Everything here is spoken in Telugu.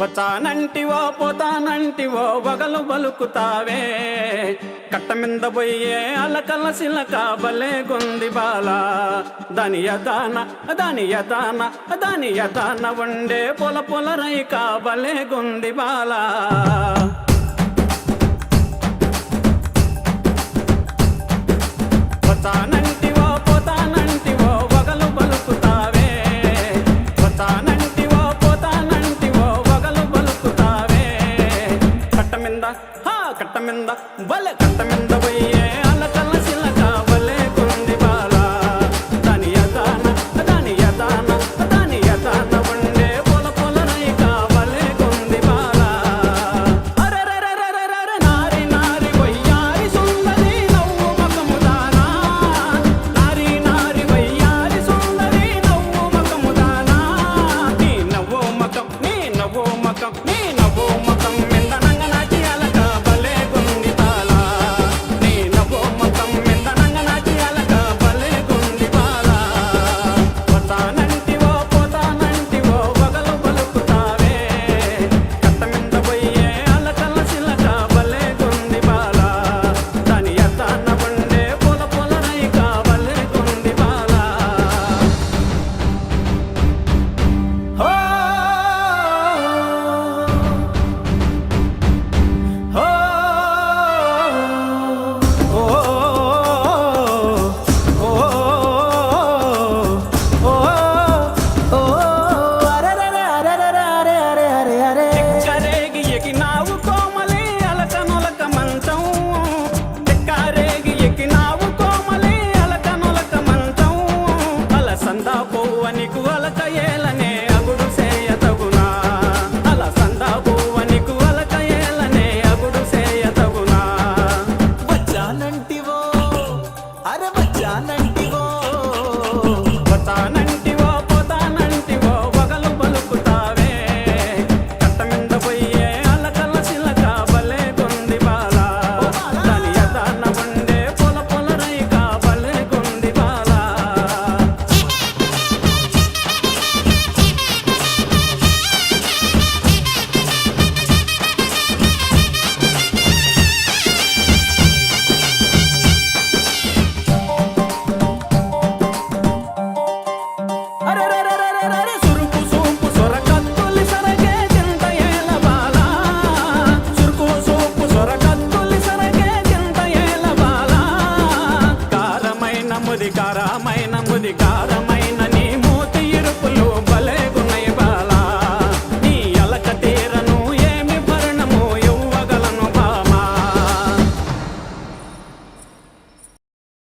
వచ్చానంటివో పోతానంటివో వగలు బలుకుతావే కట్టమింద పోయే అలకల సిలక బలే గొంది బాలా దాని యదాన వండే పొల పొల రైక బలే గొంది బాలా వచ్చానంటివో పోతానంటివో వగలు బలుకుతావే వచ్చానంటివో పోతానంటివో వగలు బలుకుతావే కట్టమింద బలే కట్టమింద పోయే అలకల సిలక బలే గొంది బాలా దాని యదాన వండే పొల పొల రైక బలే గొంది బాలా అరెరెరెరెరెరె నారి నారి వయ్యారి సుందరి నవ్వు మకము దానా నారి నారి వయ్యారి సుందరి నవ్వు మకము దానా నీ నవ్వు